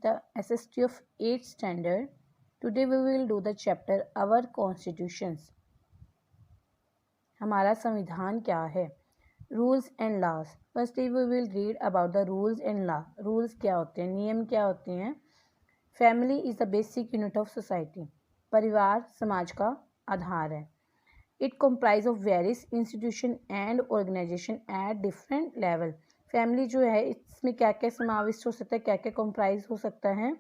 the SST of 8th standard. Today we will do the chapter Our Constitutions. हमारा संविधान क्या है. Rules and laws. Firstly we will read about the rules and law. Rules क्या होते हैं, नियम क्या होते हैं. Family is the basic unit of society. परिवार समाज का आधार है. It comprise of various institution and organisation at different level. Family जो है इसमें क्या क्या समाविष्ट हो सकता है, क्या क्या कंप्राइज हो सकता है.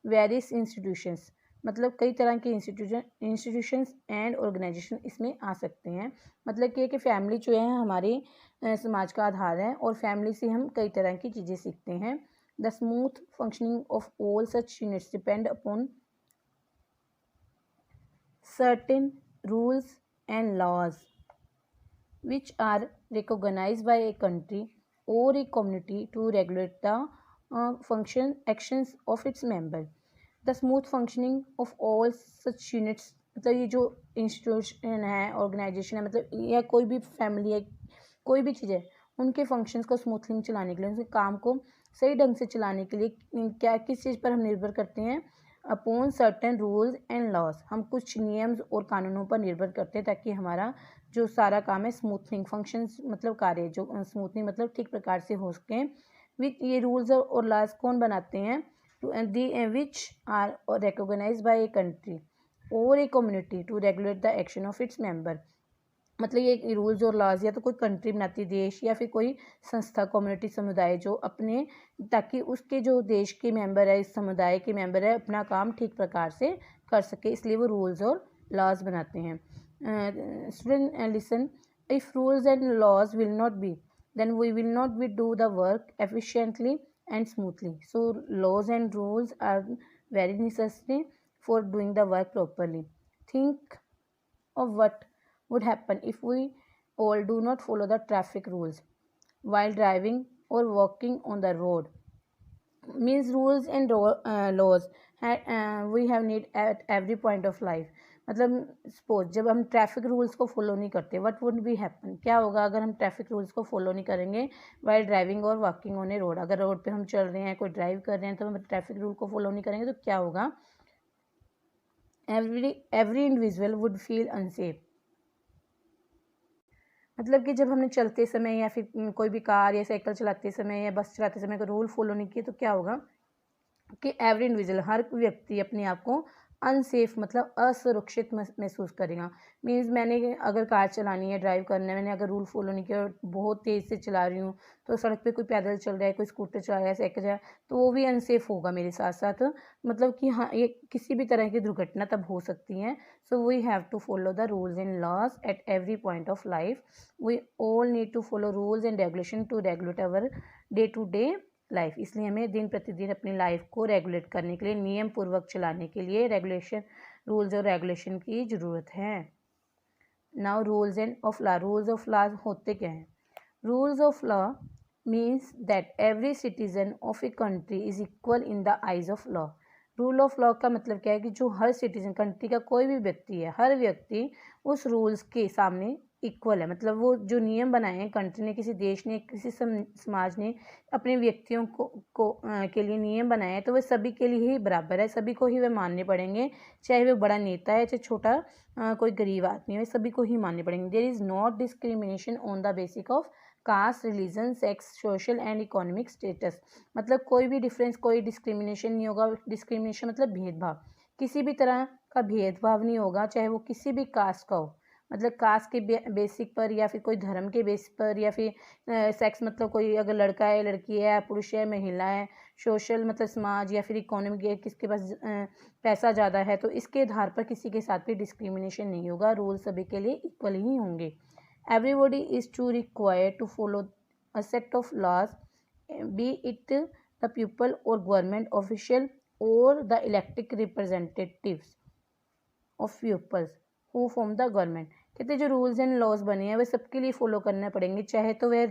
वेरियस इंस्टीट्यूशंस मतलब कई तरह के इंस्टीट्यूशंस एंड ऑर्गेनाइजेशन इसमें आ सकते हैं. मतलब कि फैमिली जो है हमारे समाज का आधार है और फैमिली से हम कई तरह की चीज़ें सीखते हैं. The smooth functioning of all such units depend upon certain rules and laws which are recognized by a country or a community to regulate the actions of its member. The smooth functioning of all such units मतलब ये जो institution है, organisation है, मतलब या कोई भी family है, कोई भी चीज़ है, उनके फंक्शंस को स्मूथली चलाने के लिए, उनके काम को सही ढंग से चलाने के लिए क्या किस चीज़ पर हम निर्भर करते हैं. Upon certain rules and laws. हम कुछ नियम्स और कानूनों पर निर्भर करते हैं ताकि हमारा जो सारा काम है स्मूथनिंग फंक्शंस मतलब कार्य जो स्मूथनिंग मतलब ठीक प्रकार से हो सके. विच ये रूल्स और लॉज कौन बनाते हैं. Which are recognised by a country or a community to regulate the action of its member. मतलब ये रूल्स और लॉज या तो कोई कंट्री बनाती देश या फिर कोई संस्था कम्युनिटी समुदाय जो अपने ताकि उसके जो देश के मेंबर है, इस समुदाय के मेंबर है, अपना काम ठीक प्रकार से कर सके, इसलिए वो रूल्स और लॉज बनाते हैं. Student listen. If rules and laws will not be then we will not be do the work efficiently and smoothly. So laws and rules are very necessary for doing the work properly. Think of what would happen if we all do not follow the traffic rules while driving or walking on the road. Means rules and laws we have need at every point of life. मतलब suppose जब हम traffic rules को follow नहीं करते, what would be happen, क्या होगा अगर हम ट्रैफिक रूल्स को फॉलो नहीं करेंगे वाइल ड्राइविंग और वॉकिंग ऑन ए रोड. अगर रोड पे हम चल रहे हैं, कोई ड्राइव कर रहे हैं, तो हम ट्रैफिक रूल को फॉलो नहीं करेंगे तो क्या होगा. Every individual would feel unsafe. मतलब कि जब हमने चलते समय या फिर कोई भी कार या साइकिल चलाते समय या बस चलाते समय कोई रूल फॉलो नहीं किए तो क्या होगा कि एवरी इंडिविजुअल हर व्यक्ति अपने आप को अनसेफ मतलब असुरक्षित महसूस करेगा. मीन्स मैंने अगर कार चलानी है, ड्राइव करना है, मैंने अगर रूल फॉलो नहीं किया और बहुत तेज़ से चला रही हूँ, तो सड़क पे कोई पैदल चल रहा है, कोई स्कूटर चला रहा है, साइकिल चला रहा है, तो वो भी अनसेफ होगा मेरे साथ साथ. मतलब कि हाँ, ये किसी भी तरह की दुर्घटना तब हो सकती है. So we have to follow the rules and laws at every point of life. We all need to follow rules and regulation to regulate our day to day life. इसलिए हमें दिन प्रतिदिन अपनी लाइफ को रेगुलेट करने के लिए, नियम पूर्वक चलाने के लिए रेगुलेशन रूल्स और रेगुलेशन की ज़रूरत है. Now rules end of law. Rules of law होते क्या हैं. Rules of law means that every citizen of a country is equal in the eyes of law. Rule of law का मतलब क्या है कि जो हर सिटीजन कंट्री का कोई भी व्यक्ति है, हर व्यक्ति उस रूल्स के सामने इक्वल है. मतलब वो जो नियम बनाए हैं कंट्री ने, किसी देश ने, किसी समाज ने अपने व्यक्तियों के लिए नियम बनाए हैं, तो वे सभी के लिए ही बराबर है, सभी को ही वे मानने पड़ेंगे. चाहे वो बड़ा नेता है, चाहे छोटा कोई गरीब आदमी है, सभी को ही मानने पड़ेंगे. There is not discrimination on the basic of caste, religion, sex, social and economic status. मतलब कोई भी डिफरेंस, कोई डिस्क्रिमिनेशन नहीं होगा. डिस्क्रिमिनेशन मतलब भेदभाव, किसी भी तरह का भेदभाव नहीं होगा, चाहे वो किसी भी कास्ट का हो. मतलब कास्ट के बेसिक पर या फिर कोई धर्म के बेस पर या फिर सेक्स मतलब कोई अगर लड़का है, लड़की है, पुरुष है, महिला है, सोशल मतलब समाज या फिर इकोनॉमिक है, किसके पास पैसा ज़्यादा है, तो इसके आधार पर किसी के साथ भी डिस्क्रिमिनेशन नहीं होगा. रूल सभी के लिए इक्वल ही होंगे. Everybody is to required to follow a set of laws, be it the people or government official or the elected representatives of pupils who form the government. कहते जो रूल्स एंड लॉज बने हैं वे सबके लिए follow करने पड़ेंगे, चाहे तो वह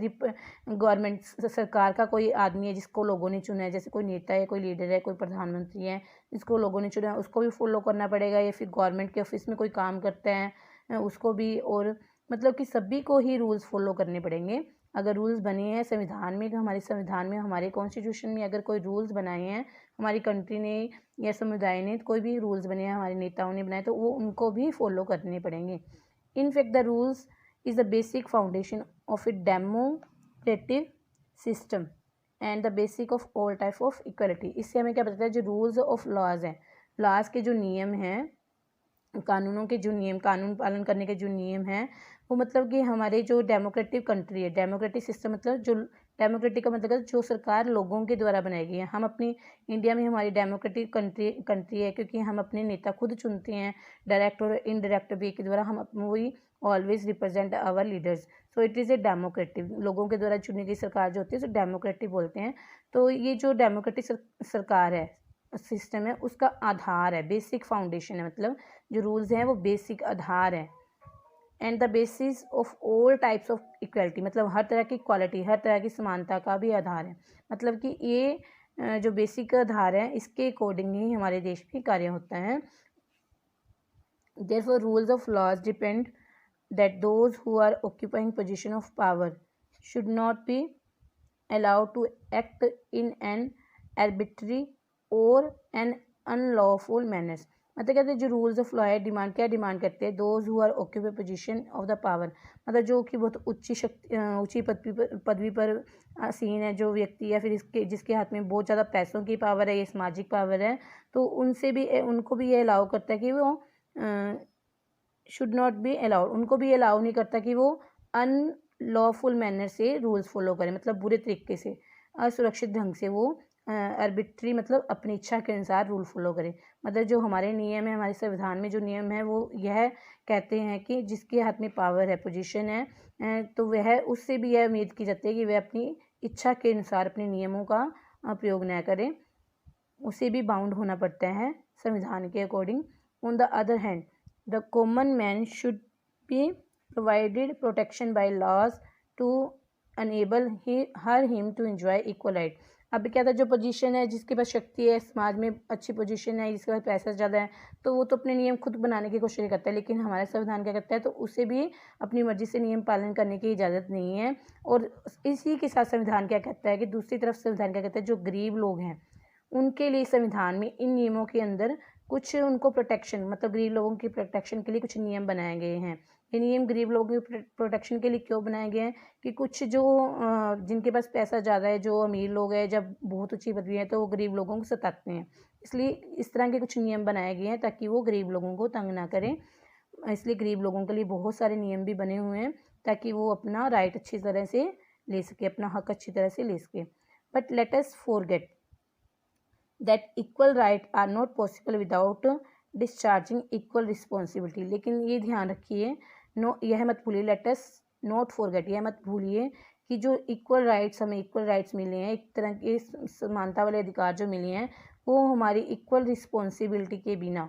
गवर्नमेंट सरकार का कोई आदमी है जिसको लोगों ने चुना है, जैसे कोई नेता है, कोई लीडर है, कोई प्रधानमंत्री है जिसको लोगों ने चुना है, उसको भी फॉलो करना पड़ेगा. या फिर गवर्नमेंट के ऑफिस में कोई काम करता है उसको भी, और मतलब कि सभी को ही रूल्स फॉलो करने पड़ेंगे. अगर रूल्स बने हैं संविधान में, हमारे संविधान में, हमारे कॉन्स्टिट्यूशन में अगर कोई रूल्स बनाए हैं हमारी कंट्री ने या समुदाय ने, कोई भी रूल्स बने हैं हमारे नेताओं ने बनाए, तो वो उनको भी फॉलो करने पड़ेंगे। In fact the rules is the basic foundation of a democratic system and the basic of all type of equality. इससे हमें क्या पता है, जो रूल्स ऑफ लॉज हैं, लॉज के जो नियम हैं, कानूनों के जो नियम, कानून पालन करने के जो नियम हैं, वो मतलब कि हमारे जो डेमोक्रेटिक कंट्री है, डेमोक्रेटिक सिस्टम मतलब जो डेमोक्रेटिक का मतलब जो सरकार लोगों के द्वारा बनाई गई है। हम अपनी इंडिया में हमारी डेमोक्रेटिक कंट्री है क्योंकि हम अपने नेता खुद चुनते हैं, डायरेक्ट और इनडायरेक्ट वे के द्वारा। हम वही always represent our leaders, so it is a democratic, लोगों के द्वारा चुनी गई सरकार जो होती है तो डेमोक्रेटिक बोलते हैं। तो ये जो डेमोक्रेटिक सरकार है, सिस्टम है, उसका आधार है, बेसिक फाउंडेशन है, मतलब जो रूल्स हैं वो बेसिक आधार है। And the basis of all types of equality, मतलब हर तरह की इक्वालिटी, हर तरह की समानता का भी आधार है। मतलब कि ये जो बेसिक आधार है इसके अकॉर्डिंग ही हमारे देश में कार्य होता है। Therefore rules of laws depend that those who are occupying position of power should not be allowed to act in an arbitrary or an unlawful manners। मतलब कहते हैं जो रूल्स ऑफ लॉ है डिमांड क्या डिमांड करते हैं, those who are occupy position of the power, मतलब जो कि बहुत ऊंची पदवी पर आसीन है जो व्यक्ति, या फिर इसके जिसके हाथ में बहुत ज़्यादा पैसों की पावर है या सामाजिक पावर है, तो उनको भी ये अलाउ करता है कि वो शुड नॉट बी अलाउड, उनको भी अलाउ नहीं करता कि वो लॉफुल मैनर से रूल्स फॉलो करें, मतलब बुरे तरीके से, असुरक्षित ढंग से वो आर्बिट्री मतलब अपनी इच्छा के अनुसार रूल फॉलो करें। मतलब जो हमारे नियम है, हमारे संविधान में जो नियम है वो यह कहते हैं कि जिसके हाथ में पावर है, पोजीशन है, तो वह उससे भी यह उम्मीद की जाती है कि वह अपनी इच्छा के अनुसार अपने नियमों का प्रयोग न करें, उसे भी बाउंड होना पड़ता है संविधान के according. On the other hand the common man should be provided protection by laws to enable him to enjoy equal right। अब क्या था, जो पोजीशन है, जिसके पास शक्ति है, समाज में अच्छी पोजीशन है, जिसके पास पैसा ज़्यादा है, तो वो तो अपने नियम खुद बनाने की कोशिश करता है, लेकिन हमारा संविधान क्या करता है, तो उसे भी अपनी मर्जी से नियम पालन करने की इजाज़त नहीं है। और इसी के साथ संविधान क्या कहता है कि दूसरी तरफ संविधान क्या कहता है, जो गरीब लोग हैं उनके लिए संविधान में इन नियमों के अंदर कुछ उनको प्रोटेक्शन, मतलब गरीब लोगों की प्रोटेक्शन के लिए कुछ नियम बनाए गए हैं। ये नियम गरीब लोगों की प्रोटेक्शन के लिए क्यों बनाए गए हैं कि कुछ जो जिनके पास पैसा ज़्यादा है, जो अमीर लोग हैं, जब बहुत ऊंची पदवी है तो वो गरीब लोगों को सताते हैं, इसलिए इस तरह के कुछ नियम बनाए गए हैं ताकि वो गरीब लोगों को तंग ना करें। इसलिए गरीब लोगों के लिए बहुत सारे नियम भी बने हुए हैं ताकि वो अपना राइट अच्छी तरह से ले सके, अपना हक अच्छी तरह से ले सके। But let us forget that equal right are not possible without discharging equal responsibility. लेकिन ये ध्यान रखिए, यह मत भूलिए, लेट अस नॉट फॉरगेट, यह मत भूलिए कि जो इक्वल राइट्स, हमें इक्वल राइट्स मिले हैं, एक तरह के समानता वाले अधिकार जो मिले हैं, वो हमारी इक्वल रिस्पॉन्सिबिलिटी के बिना,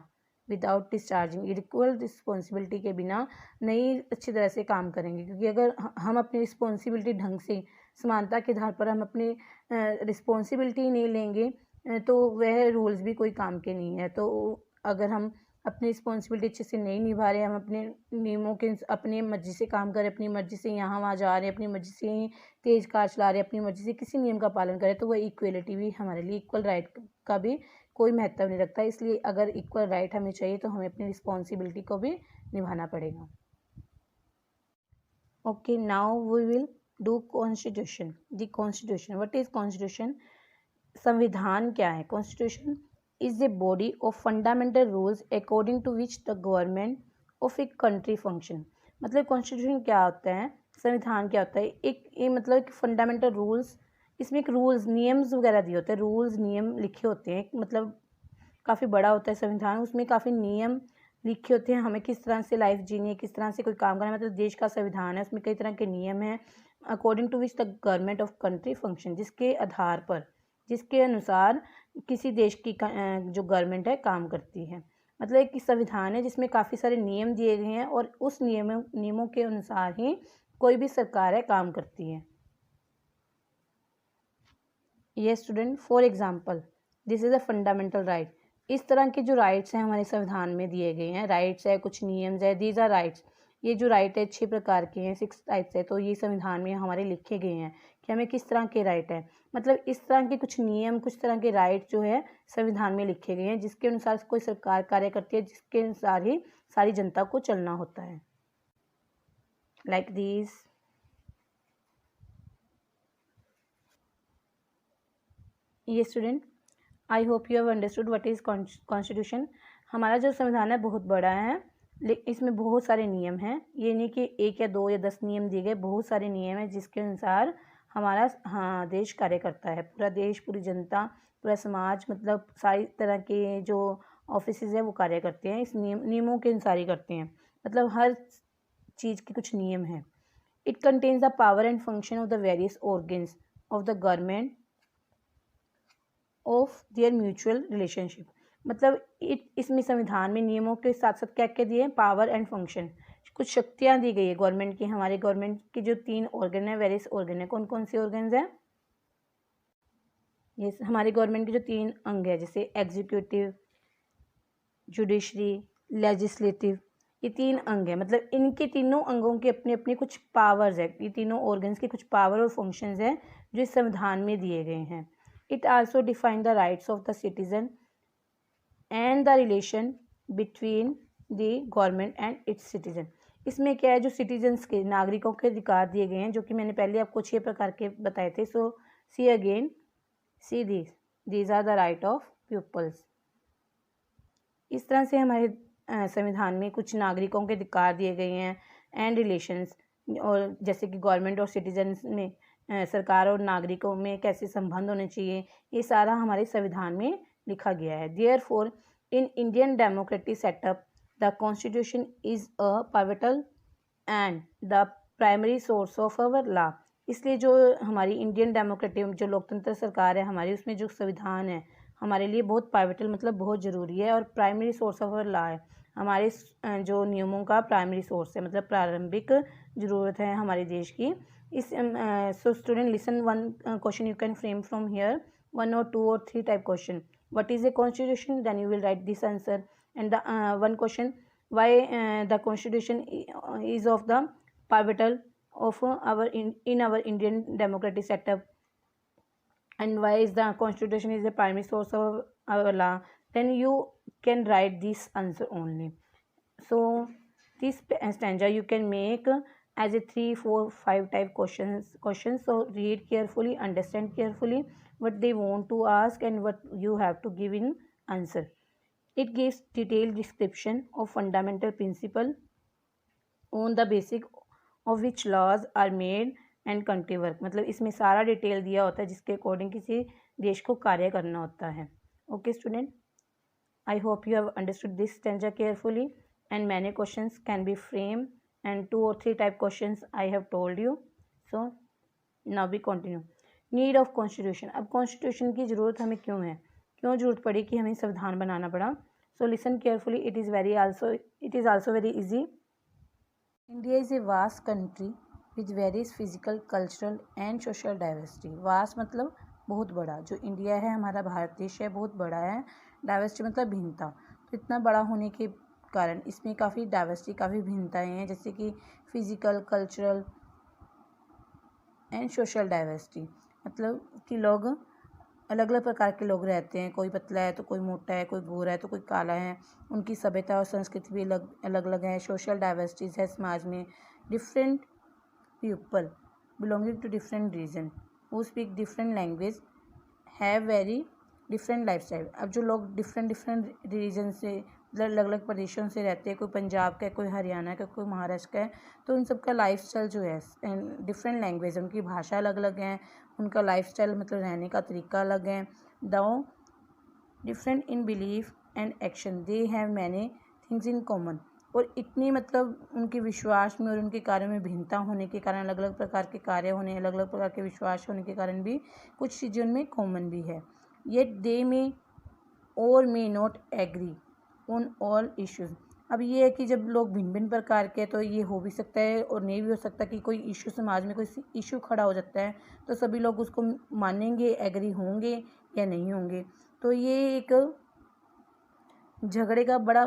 विदाउट डिस्चार्जिंग इक्वल रिस्पॉन्सिबिलिटी के बिना नहीं अच्छी तरह से काम करेंगे। क्योंकि अगर हम अपनी रिस्पॉन्सिबिलिटी ढंग से, समानता के आधार पर हम अपनी रिस्पॉन्सिबिलिटी नहीं लेंगे तो वह रूल्स भी कोई काम के नहीं है। तो अगर हम अपनी रिस्पॉन्सिबिलिटी अच्छे से नहीं निभा रहे, हम अपने नियमों के अपनी मर्जी से काम करें, अपनी मर्जी से यहाँ वहाँ जा रहे हैं, अपनी मर्जी से ही तेज़ कार चला रहे हैं, अपनी मर्जी से किसी नियम का पालन करें, तो वह इक्वलिटी भी हमारे लिए, इक्वल राइट का भी कोई महत्व नहीं रखता। इसलिए अगर इक्वल राइट हमें चाहिए तो हमें अपनी रिस्पॉन्सिबिलिटी को भी निभाना पड़ेगा। Okay, now we will do constitution. The constitution, what is constitution? संविधान क्या है? Constitution is a body of fundamental rules according to which the government of a country function. मतलब कॉन्स्टिट्यूशन क्या होता है, संविधान क्या होता है? एक मतलब कि फंडामेंटल रूल्स, इसमें एक रूल्स, नियम्स वगैरह दिए होते हैं, रूल्स नियम लिखे होते हैं, मतलब काफ़ी बड़ा होता है संविधान, उसमें काफ़ी नियम लिखे होते हैं, हमें किस तरह से लाइफ जीनी है, किस तरह से कोई काम करना है, मतलब देश का संविधान है, उसमें कई तरह के नियम हैं, according to which the government of country function, जिसके आधार पर, जिसके अनुसार किसी देश की जो गवर्नमेंट है काम करती है। मतलब एक संविधान है जिसमें काफ़ी सारे नियम दिए गए हैं और उस नियमों के अनुसार ही कोई भी सरकार है काम करती है। ये student, for example this is a fundamental right. इस तरह के जो राइट्स हैं हमारे संविधान में दिए गए हैं, राइट्स है, कुछ नियम्स है, दीज आर राइट्स ये जो राइट है 6 प्रकार के हैं, 6 टाइप्स है, तो ये संविधान में हमारे लिखे गए हैं कि हमें किस तरह के राइट है। मतलब इस तरह के कुछ नियम, कुछ तरह के राइट जो है संविधान में लिखे गए हैं, जिसके अनुसार कोई सरकार कार्य करती है, जिसके अनुसार ही सारी जनता को चलना होता है। Like this. ये student, I hope you have understood what is constitution. हमारा जो संविधान है बहुत बड़ा है, लेकिन इसमें बहुत सारे नियम हैं। ये नहीं कि 1 या 2 या 10 नियम दिए गए, बहुत सारे नियम हैं जिसके अनुसार हमारा देश कार्य करता है। पूरा देश, पूरी जनता, पूरा समाज, मतलब सारी तरह के जो ऑफिसेज है वो कार्य करते हैं इस नियमों के अनुसार ही करते हैं। मतलब हर चीज़ के कुछ नियम हैं। It contains the power and function of the various organs of the government of their mutual relationship. मतलब इसमें संविधान में नियमों के साथ साथ क्या क्या दिए हैं, पावर एंड फंक्शन, कुछ शक्तियाँ दी गई है गवर्नमेंट की। हमारे गवर्नमेंट के जो 3 ऑर्गन है, वेरियस ऑर्गन है, कौन कौन से ऑर्गन्स हैं? ये हमारे गवर्नमेंट के जो 3 अंग है, जैसे एग्जीक्यूटिव, जुडिशरी, लेजिस्लेटिव, ये 3 अंग है। मतलब इनके तीनों अंगों के अपने अपने कुछ पावर्स है, ये तीनों ऑर्गन्स के कुछ पावर और फंक्शंस हैं जो इस संविधान में दिए गए हैं। It also define the rights of the citizen and the relation between the government and it's citizen. इसमें क्या है, जो सिटीजन्स के, नागरिकों के अधिकार दिए गए हैं, जो कि मैंने पहले आपको 6 प्रकार के बताए थे। So see again, see these are the right of peoples. इस तरह से हमारे संविधान में कुछ नागरिकों के अधिकार दिए गए हैं एंड रिलेशंस, और जैसे कि गवर्नमेंट और सिटीजन्स में, सरकार और नागरिकों में कैसे संबंध होने चाहिए, ये सारा हमारे संविधान में लिखा गया है। Therefore in Indian democratic setup the constitution is a pivotal and the primary source of our law. इसलिए जो हमारी इंडियन डेमोक्रेटिक, जो लोकतंत्र सरकार है हमारी, उसमें जो संविधान है हमारे लिए बहुत पाइवटल, मतलब बहुत ज़रूरी है, और primary source of our law है। हमारे जो नियमों का प्राइमरी सोर्स है, मतलब प्रारंभिक ज़रूरत है हमारे देश की। इस so student listen, one question you can frame from here, 1 or 2 or 3 type question. What is a constitution? Then you will write this answer. And the one question, why the constitution is of the pivotal of our in our Indian democratic setup, and why is the constitution is the primary source of our law? Then you can write this answer only. So this stanza you can make as a 3, 4, 5 type questions. So read carefully, understand carefully what they want to ask and what you have to give in answer. It gives detailed description of fundamental principle on the basic of which laws are made and country work। मतलब इसमें सारा detail दिया होता है जिसके according किसी देश को कार्य करना होता है। Okay student, I hope you have understood this stanza carefully and many questions can be frame and 2 or 3 type questions I have told you. So now B continue. Need of constitution. अब constitution की ज़रूरत हमें क्यों है, क्यों ज़रूरत पड़ी कि हमें संविधान बनाना पड़ा? So listen carefully, it is also very easy. India is a vast country with various physical, cultural and social diversity। Vast मतलब बहुत बड़ा, जो इंडिया है हमारा भारत देश है बहुत बड़ा है। डाइवर्सिटी मतलब भिन्नता। तो इतना बड़ा होने के कारण इसमें काफ़ी डाइवर्सिटी, काफ़ी भिन्नताएं हैं, जैसे कि physical, cultural and social diversity. मतलब कि लोग अलग अलग प्रकार के लोग रहते हैं, कोई पतला है तो कोई मोटा है, कोई गोरा है तो कोई काला है, उनकी सभ्यता और संस्कृति भी अलग अलग है। सोशल डाइवर्सिटीज़ है समाज में। Different people belonging to different region who speak different language have very different life style. अब जो लोग डिफरेंट रीजन से, मतलब अलग अलग प्रदेशों से रहते हैं, कोई पंजाब का है, कोई हरियाणा का, कोई महाराष्ट्र का है, तो उन सबका लाइफ स्टाइल जो है, डिफरेंट लैंग्वेज, उनकी भाषा अलग अलग है, उनका लाइफ स्टाइल मतलब रहने का तरीका अलग है। दो different in belief and action, they have many things in common. और इतनी मतलब उनके विश्वास में और उनके कार्यों में भिन्नता होने के कारण, अलग अलग प्रकार के कार्य होने, अलग अलग प्रकार के विश्वास होने के कारण भी कुछ चीज़ें उनमें कॉमन भी है। येट दे मे और may not agree on all issues. अब ये है कि जब लोग भिन्न भिन्न प्रकार के, तो ये हो भी सकता है और नहीं भी हो सकता कि कोई इशू, समाज में कोई इशू खड़ा हो जाता है तो सभी लोग उसको मानेंगे, एग्री होंगे या नहीं होंगे। तो ये एक झगड़े का बड़ा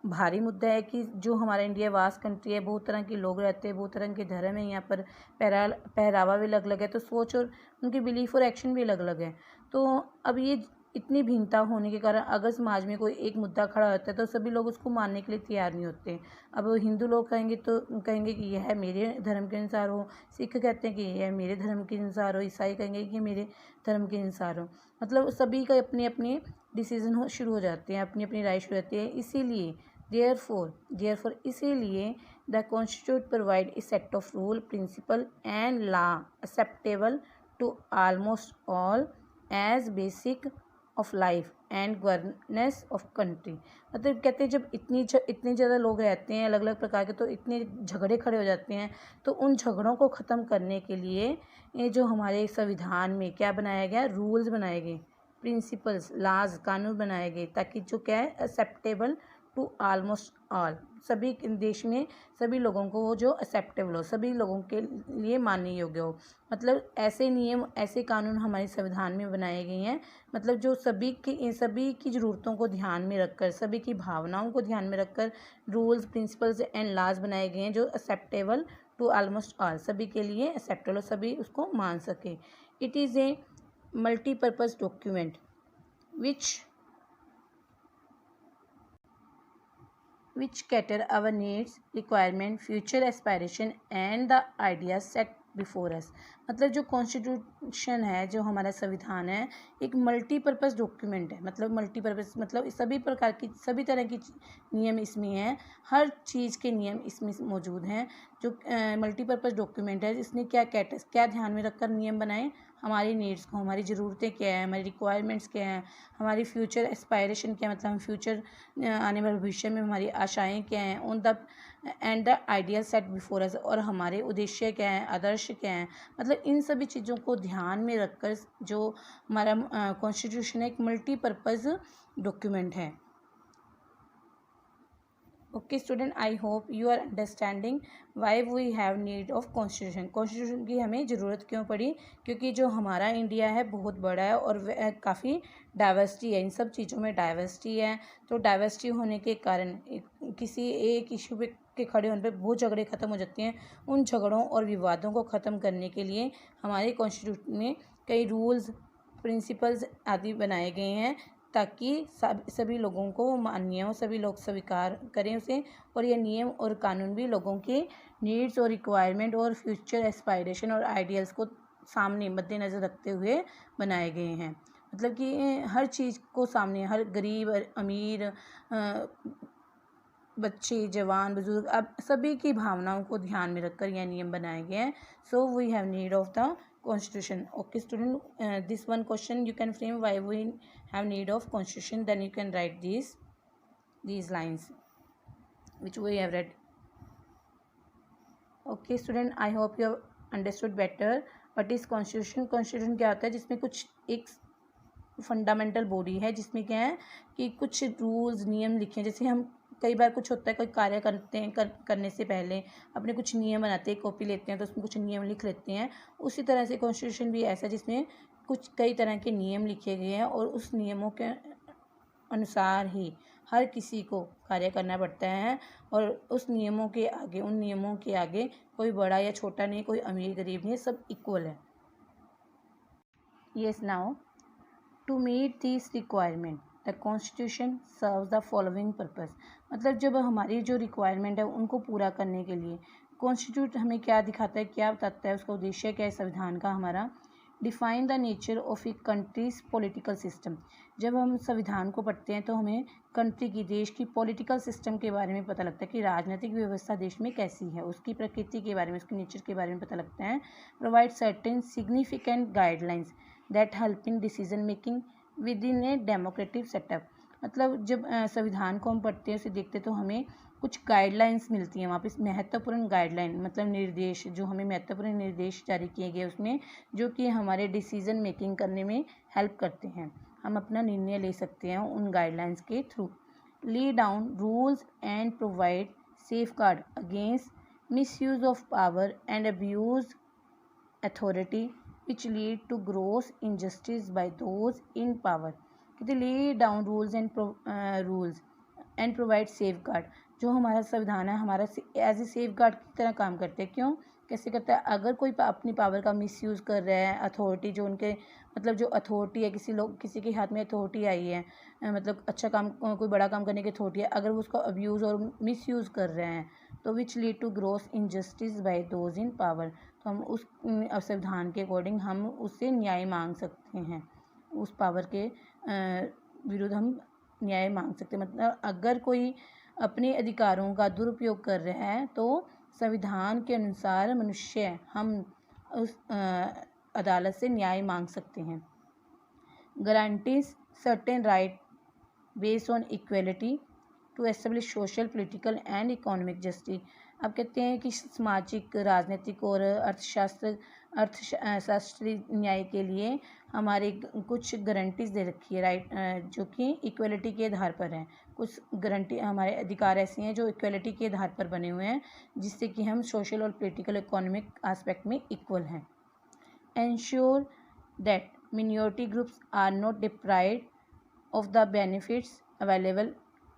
भारी मुद्दा है कि जो हमारा इंडिया वास्ट कंट्री है, बहुत तरह के लोग रहते हैं, बहुत तरह के धर्म है, यहाँ पर पहरावा भी अलग अलग है, तो सोच और उनकी बिलीफ और एक्शन भी अलग अलग है। तो अब ये इतनी भिन्नता होने के कारण अगर समाज में कोई एक मुद्दा खड़ा होता है तो सभी लोग उसको मानने के लिए तैयार नहीं होते। अब हिंदू लोग कहेंगे तो कहेंगे कि यह मेरे धर्म के अनुसार हो, सिख कहते हैं कि यह मेरे धर्म के अनुसार हो, ईसाई कहेंगे कि मेरे धर्म के अनुसार हो। मतलब सभी का अपने अपने डिसीजन शुरू हो जाते हैं, अपनी अपनी राय शुरू होती है। इसीलिए देयरफॉर इसीलिए the constitute provide a set of rule, principle and law acceptable to almost all as basic of life and governance of country. मतलब कहते हैं जब इतने ज़्यादा लोग रहते हैं अलग अलग प्रकार के, तो इतने झगड़े खड़े हो जाते हैं। तो उन झगड़ों को ख़त्म करने के लिए ये जो हमारे संविधान में क्या बनाया गया, रूल्स बनाए गए, प्रिंसिपल्स, लॉज, कानून बनाए गए, ताकि जो क्या है एक्सेप्टेबल टू ऑलमोस्ट ऑल, सभी देश में सभी लोगों को वो जो एक्सेप्टेबल हो, सभी लोगों के लिए मानने योग्य हो। मतलब ऐसे नियम, ऐसे कानून हमारे संविधान में बनाए गए हैं, मतलब जो सभी की ज़रूरतों को ध्यान में रखकर, सभी की भावनाओं को ध्यान में रखकर रूल्स, प्रिंसिपल्स एंड लॉज बनाए गए हैं जो एक्सेप्टेबल टू ऑलमोस्ट ऑल, सभी के लिए एक्सेप्टेबल, सभी उसको मान सके। It is A multipurpose document which cater our needs, requirement, future aspiration and the ideas set before us. मतलब जो कॉन्स्टिट्यूशन है, जो हमारा संविधान है, एक मल्टीपर्पज़ डॉक्यूमेंट है। मतलब मल्टीपर्पज़ मतलब सभी प्रकार की, सभी तरह की नियम इसमें हैं, हर चीज़ के नियम इसमें मौजूद हैं। जो मल्टीपर्पज़ डॉक्यूमेंट है, इसने क्या ध्यान में रखकर नियम बनाए, हमारी नीड्स को, हमारी ज़रूरतें क्या हैं, हमारी रिक्वायरमेंट्स क्या हैं, हमारी फ्यूचर एस्पायरेशन क्या है, मतलब हम फ्यूचर आने वाले भविष्य में हमारी आशाएं क्या हैं, उन the end the ideal set before us, और हमारे उद्देश्य क्या हैं, आदर्श क्या हैं। मतलब इन सभी चीज़ों को ध्यान में रखकर जो हमारा कॉन्स्टिट्यूशन है, एक मल्टीपर्पज़ डॉक्यूमेंट है। Okay student, I hope you are understanding why we have need of constitution. Constitution की हमें ज़रूरत क्यों पड़ी, क्योंकि जो हमारा इंडिया है बहुत बड़ा है और काफ़ी डाइवर्सिटी है, इन सब चीज़ों में डाइवर्सिटी है। तो डाइवर्सिटी होने के कारण किसी एक इशू पे के खड़े होने पे बहुत झगड़े ख़त्म हो जाते हैं। उन झगड़ों और विवादों को ख़त्म करने के लिए हमारे कॉन्स्टिट्यूशन में कई रूल्स, प्रिंसिपल्स आदि बनाए गए हैं, ताकि सभी लोगों को मान्य हो, सभी लोग स्वीकार करें उसे, और ये नियम और कानून भी लोगों के नीड्स और रिक्वायरमेंट और फ्यूचर एस्पायरेशन और आइडियल्स को सामने मद्देनज़र रखते हुए बनाए गए हैं। मतलब कि हर चीज़ को सामने, हर गरीब, अमीर, बच्चे, जवान, बुजुर्ग, अब सभी की भावनाओं को ध्यान में रखकर यह नियम बनाए गए हैं। So we have need of the constitution. Okay student, this one question you can frame why we have need of constitution, then you can write these lines which we have read. Okay student, I hope you have understood better what is constitution. constitution क्या होता है, जिसमें कुछ एक fundamental body है, जिसमें क्या है कि कुछ रूल्स, नियम लिखे हैं। जैसे हम कई बार कुछ होता है, कोई कार्य करते हैं, करने से पहले अपने कुछ नियम बनाते हैं, कॉपी लेते हैं तो उसमें कुछ नियम लिख लेते हैं। उसी तरह से कॉन्स्टिट्यूशन भी ऐसा, जिसमें कुछ कई तरह के नियम लिखे गए हैं और उस नियमों के अनुसार ही हर किसी को कार्य करना पड़ता है। और उस नियमों के आगे, उन नियमों के आगे कोई बड़ा या छोटा नहीं, कोई अमीर गरीब नहीं, सब इक्वल है। Yes, now to meet this requirement the constitution serves the following purpose. मतलब जब हमारी जो रिक्वायरमेंट है उनको पूरा करने के लिए कॉन्स्टिट्यूट हमें क्या दिखाता है, क्या बताता है, उसका उद्देश्य क्या है संविधान का हमारा। Define the nature of A countries political system. जब हम संविधान को पढ़ते हैं तो हमें कंट्री की, देश की पॉलिटिकल सिस्टम के बारे में पता लगता है कि राजनीतिक व्यवस्था देश में कैसी है, उसकी प्रकृति के बारे में, उसके नेचर के बारे में पता लगता है। Provide certain significant guidelines that help in decision making with in a democratic setup. मतलब जब संविधान को हम पढ़ते हैं, उसे देखते हैं तो हमें कुछ गाइडलाइंस मिलती हैं वहाँ पे, महत्वपूर्ण गाइडलाइन मतलब निर्देश, जो हमें महत्वपूर्ण निर्देश जारी किए गए उसमें, जो कि हमारे डिसीजन मेकिंग करने में हेल्प करते हैं, हम अपना निर्णय ले सकते हैं उन गाइडलाइंस के through. lee down rules and provide safeguard against misuse of power and abuse authority which lead to gross injustice by those in power. कहते lay down rules and rules and provide safe guard. जो हमारा संविधान है हमारा as a safe guard की तरह काम करते हैं। क्यों, कैसे करता है, अगर कोई अपनी पावर का मिसयूज़ कर रहा है, अथॉरिटी जो उनके मतलब जो अथॉरिटी है, किसी के हाथ में अथॉरिटी आई है, मतलब अच्छा काम कोई बड़ा काम करने की अथॉरिटी है, अगर वो उसका अब्यूज़ और मिसयूज़ कर रहे हैं तो which lead to gross injustice by those in power. तो हम उस संविधान के अकॉर्डिंग हम उससे न्याय मांग सकते हैं, उस पावर के विरुद्ध हम न्याय मांग सकते हैं। मतलब अगर कोई अपने अधिकारों का दुरुपयोग कर रहा है तो संविधान के अनुसार मनुष्य हम उस अदालत से न्याय मांग सकते हैं। Guarantees certain right based on equality to establish social, political and economic justice. अब कहते हैं कि सामाजिक, राजनीतिक और अर्थशास्त्री न्याय के लिए हमारे कुछ गारंटीज दे रखी है, राइट, जो कि इक्वलिटी के आधार पर है। कुछ गारंटी हमारे अधिकार ऐसे हैं जो इक्वलिटी के आधार पर बने हुए हैं, जिससे कि हम सोशल और पॉलिटिकल इकोनॉमिक एस्पेक्ट में इक्वल हैं। Ensure that minority groups are not deprived of the benefits available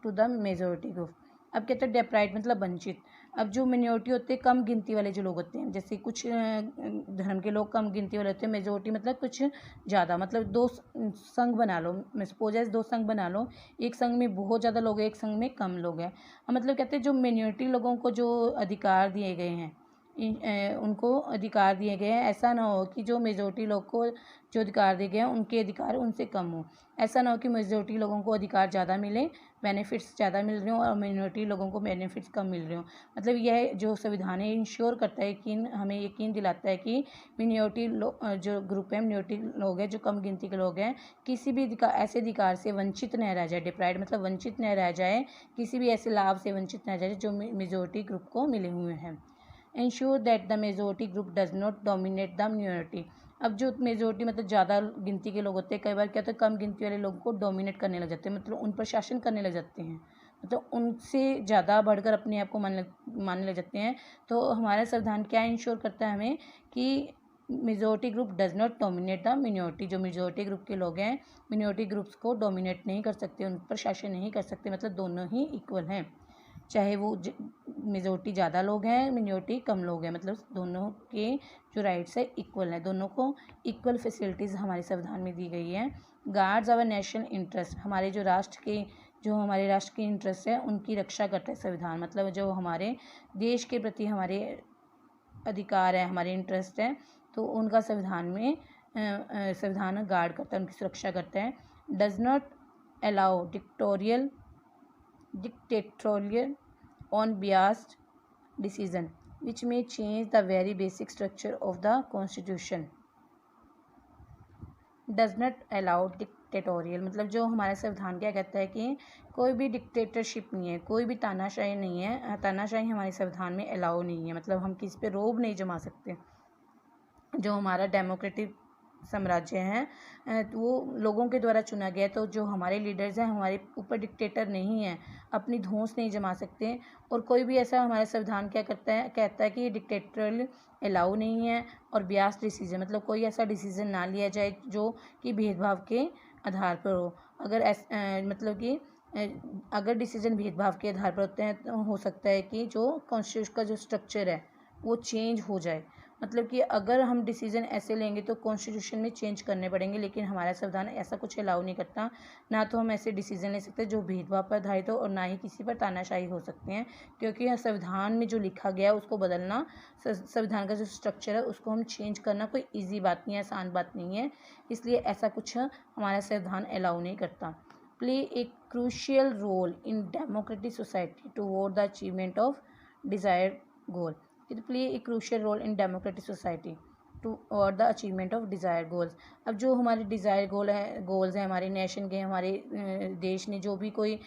to the majority group। अब कहते हैं डिप्राइव्ड मतलब वंचित। अब जो मिनोरिटी होते हैं, कम गिनती वाले जो लोग होते हैं, जैसे कुछ धर्म के लोग कम गिनती वाले होते हैं, मेजोरिटी मतलब कुछ ज़्यादा, मतलब दो संघ बना लो, सपोज एज दो संघ बना लो, एक संघ में बहुत ज़्यादा लोग हैं, एक संघ में कम लोग हैं। मतलब कहते हैं जो मिनोरिटी लोगों को जो अधिकार दिए गए हैं, उनको अधिकार दिए गए हैं, ऐसा ना हो कि जो मेजोरिटी लोग को जो अधिकार दिए गए हैं उनके अधिकार उनसे कम हो। ऐसा ना हो कि मेजोरिटी लोगों को अधिकार ज़्यादा मिले, बेनिफिट्स ज़्यादा मिल रहे हों, और मिनोरिटी लोगों को बेनिफिट्स कम मिल रहे हों। मतलब यह जो संविधान है इंश्योर करता है कि हमें यकीन दिलाता है कि मिनोरिटी जो ग्रुप है, मिनोरिटी लोग हैं, जो कम गिनती के लोग हैं, किसी भी ऐसे अधिकार से वंचित न रह जाए। डिप्राइव्ड मतलब वंचित न रह जाए, किसी भी ऐसे लाभ से वंचित न रह जाए जो मेजोरिटी ग्रुप को मिले हुए हैं। Ensure that the majority group does not dominate the minority। अब जो मेजोरिटी मतलब ज़्यादा गिनती के लोग होते हैं, कई बार क्या होता है कम गिनती वाले लोगों को डोमिनेट करने लग जाते हैं, मतलब उन पर शासन करने लग जाते हैं, मतलब उनसे ज़्यादा बढ़कर अपने आप को मानने लग जाते हैं। तो हमारा संविधान क्या इंश्योर करता है हमें कि majority group does not dominate the minority. जो मेजोरिटी ग्रुप के लोग हैं मिनोरिटी ग्रुप्स को डोमिनेट नहीं कर सकते, उन पर शासन नहीं कर सकते, मतलब दोनों ही इक्वल हैं, चाहे वो मेजोरिटी ज़्यादा लोग हैं, मिनोरिटी कम लोग हैं, मतलब दोनों के जो राइट्स है इक्वल है, दोनों को इक्वल फैसिलिटीज़ हमारे संविधान में दी गई है। गार्ड्स आवर नेशनल इंटरेस्ट, हमारे राष्ट्र के इंटरेस्ट है उनकी रक्षा करता है संविधान। मतलब जो हमारे देश के प्रति हमारे अधिकार है, हमारे इंटरेस्ट है, तो उनका संविधान गार्ड करता है, उनकी सुरक्षा करता है। Does not allow dictatorial on biased decision which may change the very basic structure of the constitution। does not allow dictatorial मतलब जो हमारा संविधान क्या कहता है कि कोई भी डिक्टेटरशिप नहीं है, कोई भी तानाशाही नहीं है, तानाशाही हमारे संविधान में अलाउ नहीं है, मतलब हम किसी पे रोब नहीं जमा सकते। जो हमारा डेमोक्रेटिक साम्राज्य है वो लोगों के द्वारा चुना गया है, तो जो हमारे लीडर्स हैं हमारे ऊपर डिक्टेटर नहीं है, अपनी धौंस नहीं जमा सकते। और कोई भी ऐसा हमारा संविधान क्या कहता है कि डिक्टेटरल अलाउ नहीं है, और बियास डिसीजन मतलब कोई ऐसा डिसीजन ना लिया जाए जो कि भेदभाव के आधार पर हो। मतलब कि अगर डिसीजन भेदभाव के आधार पर होते हैं तो हो सकता है कि जो कॉन्स्टिट्यूशन का जो स्ट्रक्चर है वो चेंज हो जाए। मतलब कि अगर हम डिसीजन ऐसे लेंगे तो कॉन्स्टिट्यूशन में चेंज करने पड़ेंगे, लेकिन हमारा संविधान ऐसा कुछ अलाउ नहीं करता। ना तो हम ऐसे डिसीजन ले सकते जो भेदभाव पर आधारित हो, और ना ही किसी पर तानाशाही हो सकते हैं, क्योंकि संविधान में जो लिखा गया है उसको बदलना, संविधान का जो स्ट्रक्चर है उसको हम चेंज करना कोई ईजी बात नहीं है, आसान बात नहीं है, इसलिए ऐसा कुछ हमारा संविधान अलाउ नहीं करता। Play a crucial role in democratic society toward the achievement of desired goal. It play a crucial role in democratic society और the achievement of desire goals. अब जो हमारे डिज़ायर गोल्स हैं हमारे नेशन के, हमारे देश ने जो भी कोई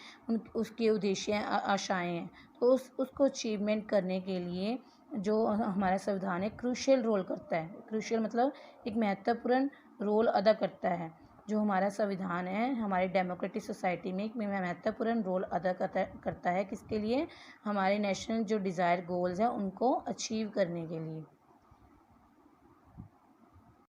उसके उद्देश्य हैं, आशाएं हैं, तो उसको अचीवमेंट करने के लिए जो हमारा संविधान है क्रूशियल रोल करता है। क्रूशियल मतलब एक महत्वपूर्ण रोल अदा करता है। जो हमारा संविधान है हमारे डेमोक्रेटिक सोसाइटी में एक महत्वपूर्ण रोल अदा करता है, किसके लिए, हमारे नेशनल जो डिज़ायर गोल्स हैं उनको अचीव करने के लिए।